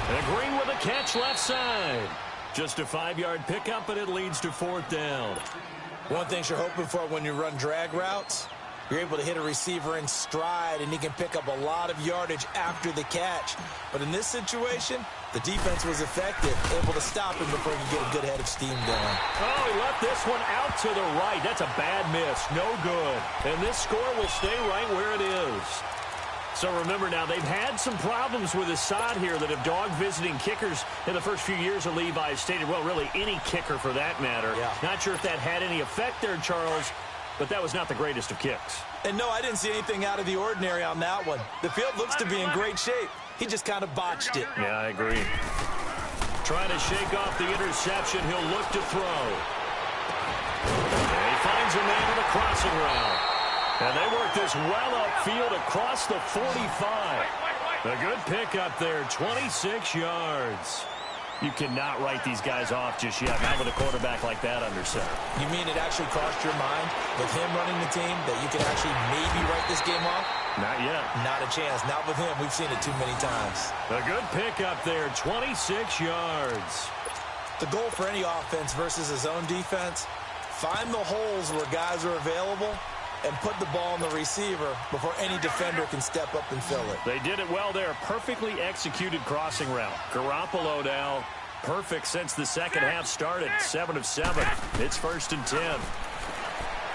And Green with a catch left side. Just a 5-yard pickup, but it leads to 4th down. One thing you're hoping for when you run drag routes, you're able to hit a receiver in stride, and he can pick up a lot of yardage after the catch. But in this situation, the defense was effective, able to stop him before he could get a good head of steam going. Oh, he left this one out to the right. That's a bad miss. No good. And this score will stay right where it is. So remember now, they've had some problems with Assad here that have dogged visiting kickers in the first few years of Levi Stadium. Well, really any kicker for that matter. Yeah. Not sure if that had any effect there, Charles, but that was not the greatest of kicks. And no, I didn't see anything out of the ordinary on that one. The field looks to be in great shape. He just kind of botched it. Yeah, I agree. Trying to shake off the interception. He'll look to throw. And he finds a man on a crossing route. And they work this well upfield across the 45. A good pickup there, 26 yards. You cannot write these guys off just yet, not with a quarterback like that under center. You mean it actually crossed your mind with him running the team that you could actually maybe write this game off? Not yet. Not a chance. Not with him. We've seen it too many times. A good pickup there, 26 yards. The goal for any offense versus his own defense, find the holes where guys are available and put the ball on the receiver before any defender can step up and fill it. They did it well there. Perfectly executed crossing route. Garoppolo now perfect since the second half started. 7 of 7. It's 1st and 10.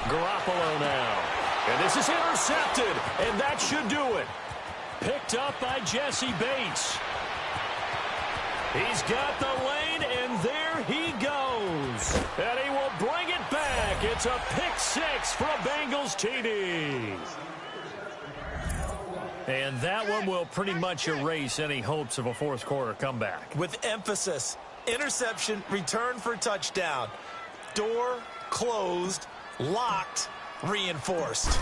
Garoppolo now. And this is intercepted. And that should do it. Picked up by Jesse Bates. He's got the lane, and there he goes. And he will bring it back. It's a pick 6 for a Bengals TD. And that one will pretty much erase any hopes of a fourth quarter comeback. With emphasis, interception, return for touchdown. Door closed, locked, reinforced.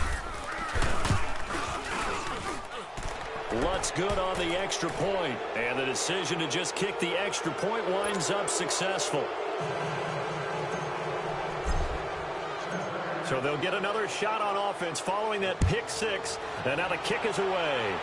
Lutz good on the extra point. And the decision to just kick the extra point winds up successful. So they'll get another shot on offense following that pick six. And now the kick is away.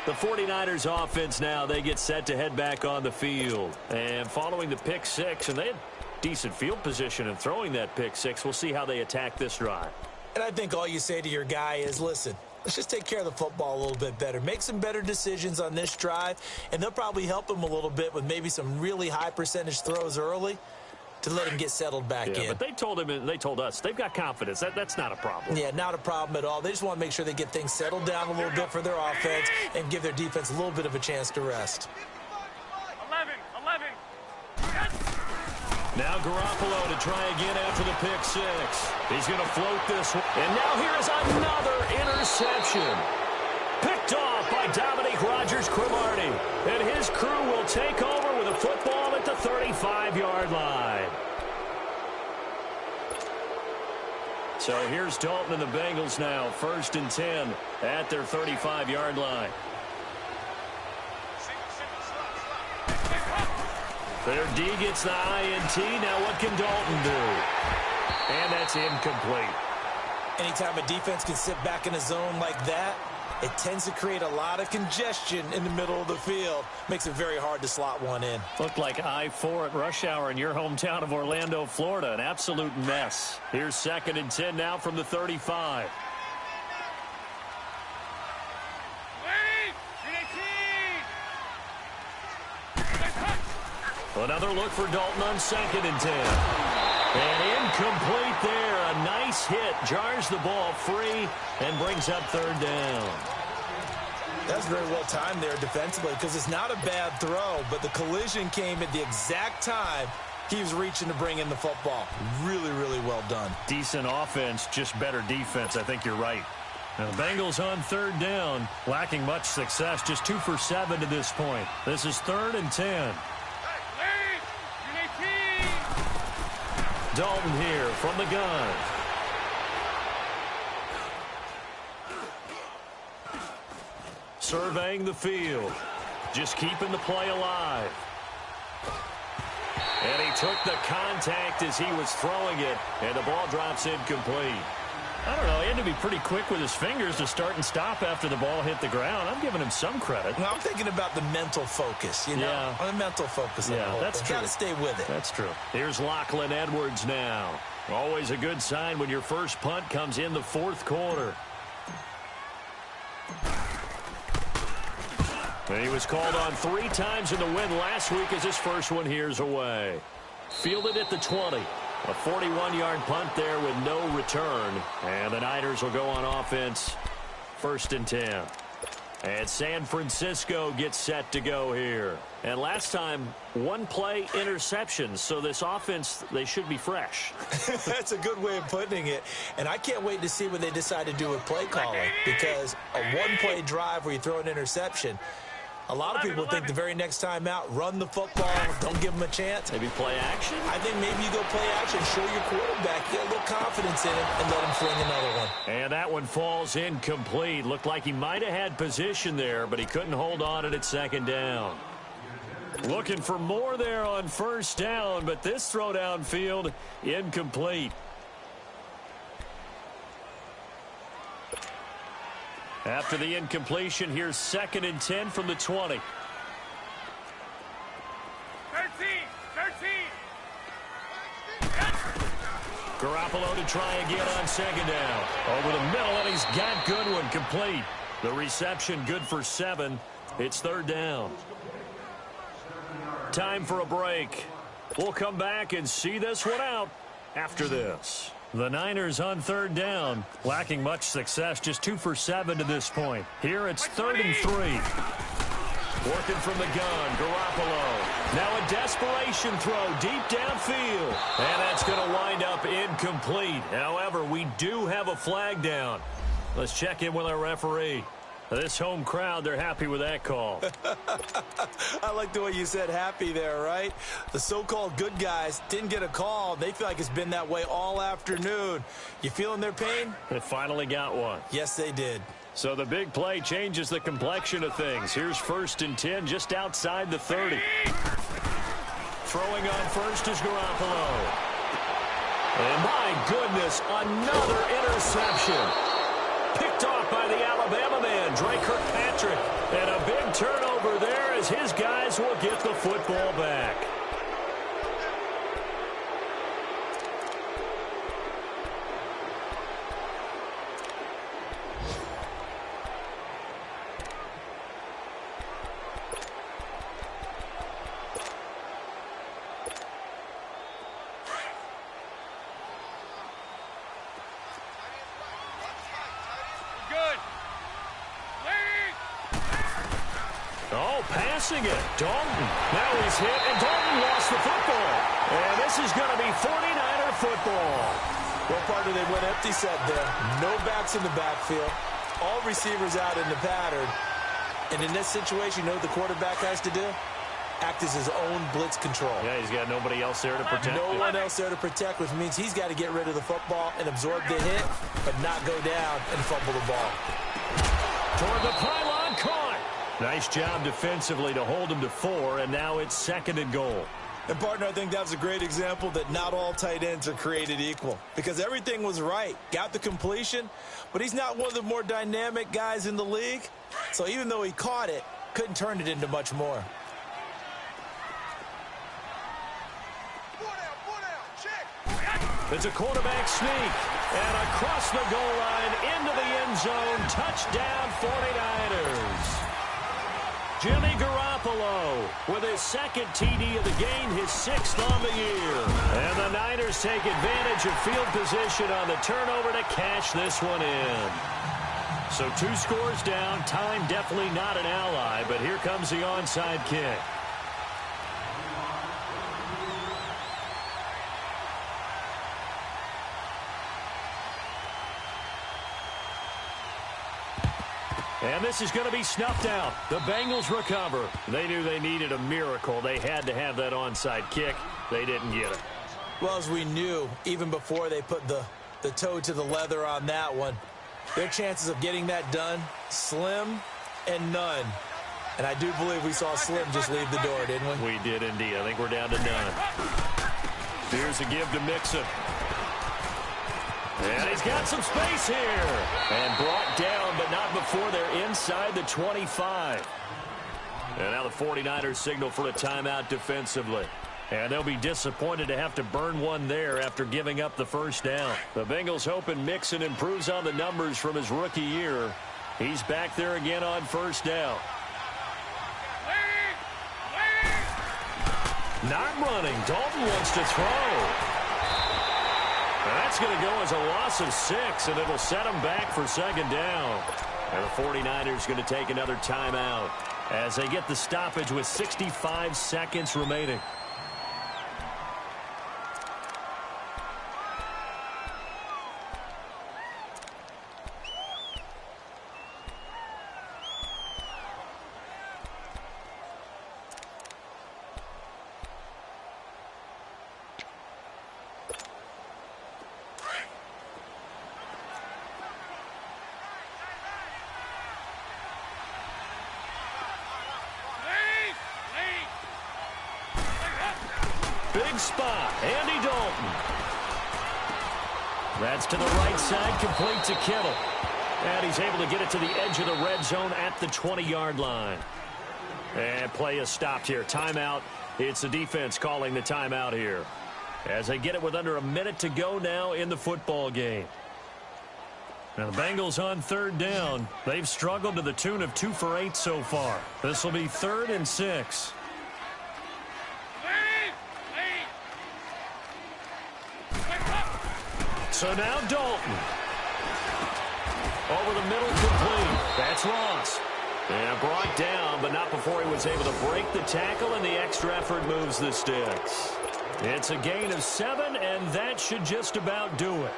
The 49ers offense now, they get set to head back on the field. And following the pick six, and they had decent field position in throwing that pick six. We'll see how they attack this drive. And I think all you say to your guy is, listen, let's just take care of the football a little bit better. Make some better decisions on this drive, and they'll probably help him a little bit with maybe some really high percentage throws early to let him get settled back in. But they told him, and they told us, they've got confidence. That's not a problem. Yeah, not a problem at all. They just want to make sure they get things settled down a little bit for their offense and give their defense a little bit of a chance to rest. 11. Now Garoppolo to try again after the pick six. He's going to float this one. And now here is another interception. Picked off by Dominique Rodgers-Cromartie. And his crew will take over with a football at the 35-yard line. So here's Dalton and the Bengals now. 1st and 10 at their 35-yard line. Their D gets the INT. Now what can Dalton do? And that's incomplete. Anytime a defense can sit back in a zone like that, it tends to create a lot of congestion in the middle of the field. Makes it very hard to slot one in. Looked like I-4 at rush hour in your hometown of Orlando, Florida. An absolute mess. Here's 2nd and 10 now from the 35. Another look for Dalton on 2nd and 10. And incomplete there. A nice hit. Jars the ball free and brings up 3rd down. That's very well timed there defensively because it's not a bad throw, but the collision came at the exact time he was reaching to bring in the football. Really, really well done. Decent offense, just better defense. I think you're right. Now the Bengals on 3rd down, lacking much success, just 2 for 7 to this point. This is 3rd and 10. Dalton here from the gun. Surveying the field. Just keeping the play alive. And he took the contact as he was throwing it, and the ball drops incomplete. I don't know, he had to be pretty quick with his fingers to start and stop after the ball hit the ground. I'm giving him some credit. Well, I'm thinking about the mental focus, you know? Yeah. On the mental focus. Yeah, that's true. Got to stay with it. That's true. Here's Lachlan Edwards now. Always a good sign when your first punt comes in the 4th quarter. And he was called on 3 times in the win last week as his first one here's away. Fielded at the 20. A 41-yard punt there with no return. And the Niners will go on offense 1st and 10. And San Francisco gets set to go here. And last time, 1-play interception. So this offense, they should be fresh. That's a good way of putting it. And I can't wait to see what they decide to do with play calling. Because a 1-play drive where you throw an interception, a lot of people think the very next time out, run the football, don't give them a chance. Maybe play action? I think maybe you go play action, show your quarterback, get a little confidence in him, and let him fling another one. And that one falls incomplete. Looked like he might have had position there, but he couldn't hold on it at 2nd down. Looking for more there on 1st down, but this throw downfield, incomplete. After the incompletion, here's 2nd and 10 from the 20. 13. Garoppolo to try again on 2nd down. Over the middle, and he's got Goodwin complete. The reception good for 7. It's 3rd down. Time for a break. We'll come back and see this one out after this. The Niners on 3rd down, lacking much success, just 2 for 7 to this point. Here it's 3rd and 3. Working from the gun, Garoppolo. Now a desperation throw deep downfield. And that's going to wind up incomplete. However, we do have a flag down. Let's check in with our referee. This home crowd, they're happy with that call. I like the way you said happy there, right? The so-called good guys didn't get a call. They feel like it's been that way all afternoon. You feeling their pain? They finally got one. Yes, they did. So the big play changes the complexion of things. Here's 1st and 10 just outside the 30. Throwing on first is Garoppolo. And my goodness, another interception. Picked off by the Alabama man, Drake Kirkpatrick. And a big turnover there as his guys will get the football back. Passing it. Dalton. Now he's hit, and Dalton lost the football. And this is going to be 49er football. Well, partner, they went empty set there. No backs in the backfield. All receivers out in the pattern. And in this situation, you know what the quarterback has to do? Act as his own blitz control. Yeah, he's got nobody else there to protect him. No one else there to protect, which means he's got to get rid of the football and absorb the hit, but not go down and fumble the ball. Toward the pylon, caught. Nice job defensively to hold him to 4, and now it's 2nd and goal. And, partner, I think that was a great example that not all tight ends are created equal because everything was right. Got the completion, but he's not one of the more dynamic guys in the league. So even though he caught it, couldn't turn it into much more. It's a quarterback sneak, and across the goal line into the end zone. Touchdown, 49ers. Jimmy Garoppolo with his 2nd TD of the game, his 6th on the year. And the Niners take advantage of field position on the turnover to cash this one in. So 2 scores down. Time definitely not an ally, but here comes the onside kick. And this is going to be snuffed out. The Bengals recover. They knew they needed a miracle. They had to have that onside kick. They didn't get it. Well, as we knew, even before they put the toe to the leather on that one, their chances of getting that done, slim and none. And I do believe we saw Slim just leave the door, didn't we? We did indeed. I think we're down to none. Here's a give to Mixon. And he's got some space here. And brought down, but not before they're inside the 25. And now the 49ers signal for a timeout defensively. And they'll be disappointed to have to burn one there after giving up the first down. The Bengals hoping Mixon improves on the numbers from his rookie year. He's back there again on first down. Not running. Dalton wants to throw. And that's going to go as a loss of 6, and it'll set them back for 2nd down. And the 49ers going to take another timeout as they get the stoppage with 65 seconds remaining. Big spot, Andy Dalton. That's to the right side, complete to Kittle. And he's able to get it to the edge of the red zone at the 20-yard line. And play is stopped here. Timeout. It's the defense calling the timeout here. As they get it with under a minute to go now in the football game. Now the Bengals on 3rd down. They've struggled to the tune of 2 for 8 so far. This will be 3rd and 6. So now Dalton. Over the middle, complete. That's Ross. And brought down, but not before he was able to break the tackle, and the extra effort moves the sticks. It's a gain of 7, and that should just about do it.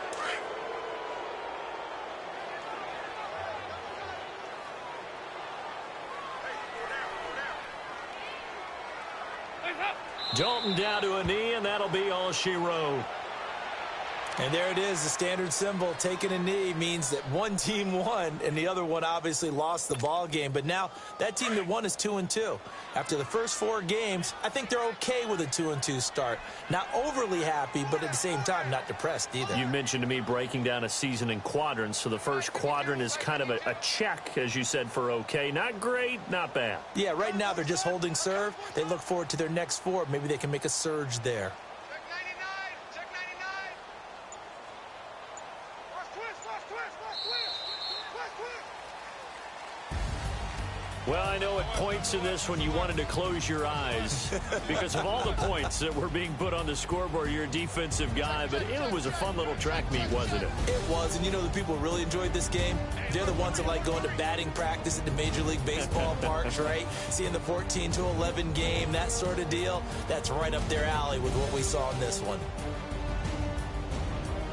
Dalton down to a knee, and that'll be all she wrote. And there it is, the standard symbol. Taking a knee means that one team won, and the other one obviously lost the ball game. But now that team that won is 2-2. After the first 4 games, I think they're okay with a 2-2 start. Not overly happy, but at the same time, not depressed either. You mentioned to me breaking down a season in quadrants, so the first quadrant is kind of a check, as you said, for okay. Not great, not bad. Yeah, right now they're just holding serve. They look forward to their next 4. Maybe they can make a surge there. Well, I know at points in this when you wanted to close your eyes because of all the points that were being put on the scoreboard. You're a defensive guy, but it was a fun little track meet, wasn't it? It was, and you know the people who really enjoyed this game? They're the ones that like going to batting practice at the Major League Baseball parks, right? Seeing the 14-11 game, that sort of deal. That's right up their alley with what we saw in this one.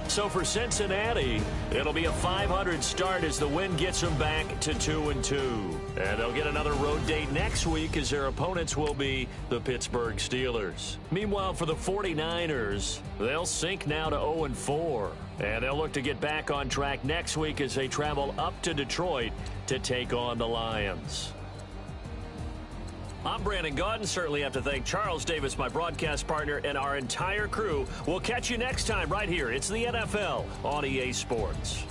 So for Cincinnati, it'll be a .500 start as the win gets them back to 2-2. And they'll get another road date next week as their opponents will be the Pittsburgh Steelers. Meanwhile, for the 49ers, they'll sink now to 0-4. And they'll look to get back on track next week as they travel up to Detroit to take on the Lions. I'm Brandon Gaudin. Certainly have to thank Charles Davis, my broadcast partner, and our entire crew. We'll catch you next time right here. It's the NFL on EA Sports.